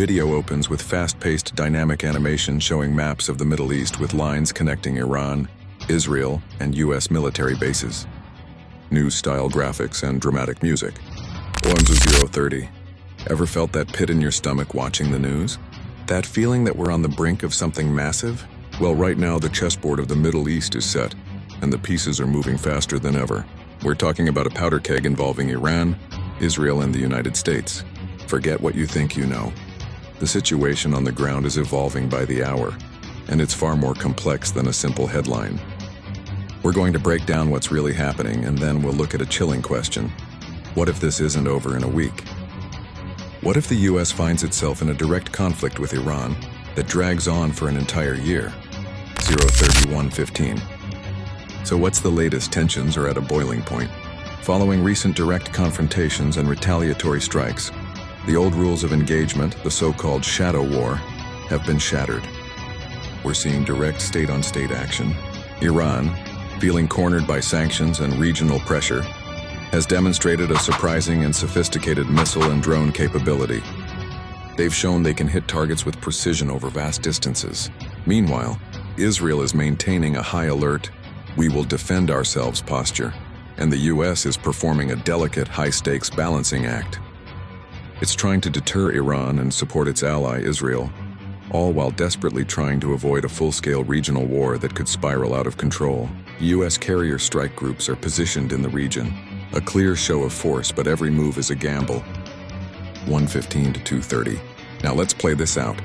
Video opens with fast-paced dynamic animation showing maps of the Middle East with lines connecting Iran, Israel, and US military bases. News-style graphics and dramatic music. OMZ 030. Ever felt that pit in your stomach watching the news? That feeling that we're on the brink of something massive? Well, right now the chessboard of the Middle East is set, and the pieces are moving faster than ever. We're talking about a powder keg involving Iran, Israel, and the United States. Forget what you think you know. The situation on the ground is evolving by the hour, and it's far more complex than a simple headline. We're going to break down what's really happening, and then we'll look at a chilling question. What if this isn't over in a week? What if the US finds itself in a direct conflict with Iran that drags on for an entire year? 031:15. So what's the latest? Tensions are at a boiling point. Following recent direct confrontations and retaliatory strikes, the old rules of engagement, the so-called shadow war, have been shattered. We're seeing direct state-on-state action. Iran, feeling cornered by sanctions and regional pressure, has demonstrated a surprising and sophisticated missile and drone capability. They've shown they can hit targets with precision over vast distances. Meanwhile, Israel is maintaining a high alert, we will defend ourselves posture, and the US is performing a delicate, high-stakes balancing act. It's trying to deter Iran and support its ally, Israel, all while desperately trying to avoid a full-scale regional war that could spiral out of control. US carrier strike groups are positioned in the region. A clear show of force, but every move is a gamble. 1:15 to 2:30. Now let's play this out.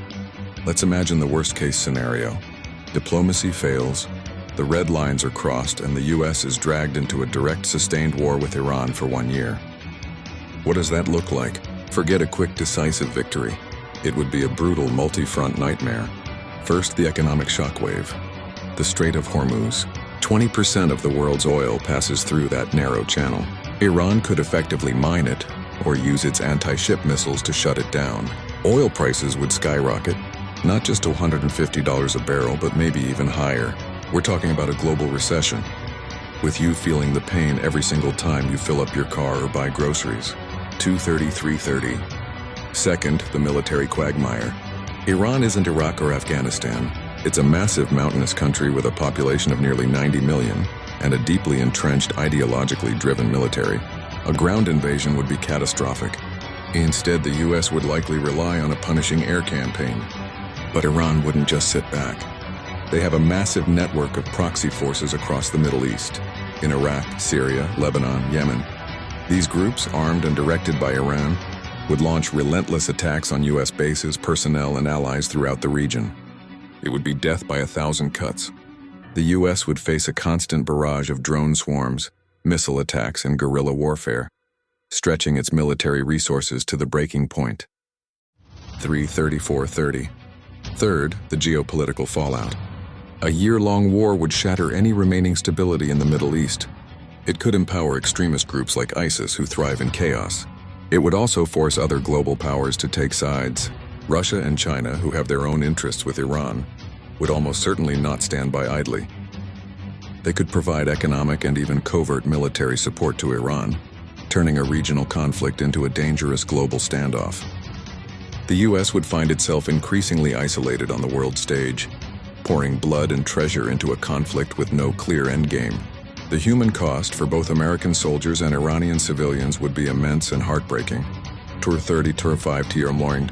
Let's imagine the worst-case scenario. Diplomacy fails, the red lines are crossed, and the US is dragged into a direct, sustained war with Iran for 1 year. What does that look like? Forget a quick, decisive victory. It would be a brutal, multi-front nightmare. First, the economic shockwave. The Strait of Hormuz. 20% of the world's oil passes through that narrow channel. Iran could effectively mine it, or use its anti-ship missiles to shut it down. Oil prices would skyrocket, not just to $150 a barrel, but maybe even higher. We're talking about a global recession, with you feeling the pain every single time you fill up your car or buy groceries. 2:33:30. Second, the military quagmire. Iran isn't Iraq or Afghanistan. It's a massive mountainous country with a population of nearly 90 million and a deeply entrenched, ideologically driven military. A ground invasion would be catastrophic. Instead, the US would likely rely on a punishing air campaign. But Iran wouldn't just sit back. They have a massive network of proxy forces across the Middle East, in Iraq, Syria, Lebanon, Yemen. These groups, armed and directed by Iran, would launch relentless attacks on US bases, personnel, and allies throughout the region. It would be death by 1,000 cuts. The US would face a constant barrage of drone swarms, missile attacks, and guerrilla warfare, stretching its military resources to the breaking point. 3:34:30. Third, the geopolitical fallout. A year-long war would shatter any remaining stability in the Middle East. It could empower extremist groups like ISIS who thrive in chaos. It would also force other global powers to take sides. Russia and China, who have their own interests with Iran, would almost certainly not stand by idly. They could provide economic and even covert military support to Iran, turning a regional conflict into a dangerous global standoff. The US would find itself increasingly isolated on the world stage, pouring blood and treasure into a conflict with no clear endgame. The human cost for both American soldiers and Iranian civilians would be immense and heartbreaking. Tour 30, Tour 5 to your morning.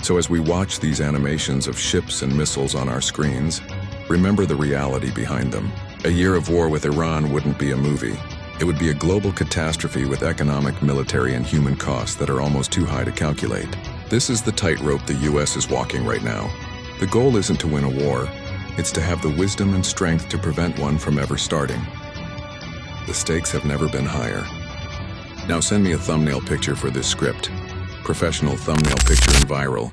So as we watch these animations of ships and missiles on our screens, remember the reality behind them. A year of war with Iran wouldn't be a movie. It would be a global catastrophe with economic, military, and human costs that are almost too high to calculate. This is the tightrope the US is walking right now. The goal isn't to win a war, it's to have the wisdom and strength to prevent one from ever starting. The stakes have never been higher. Now send me a thumbnail picture for this script. Professional thumbnail picture and viral.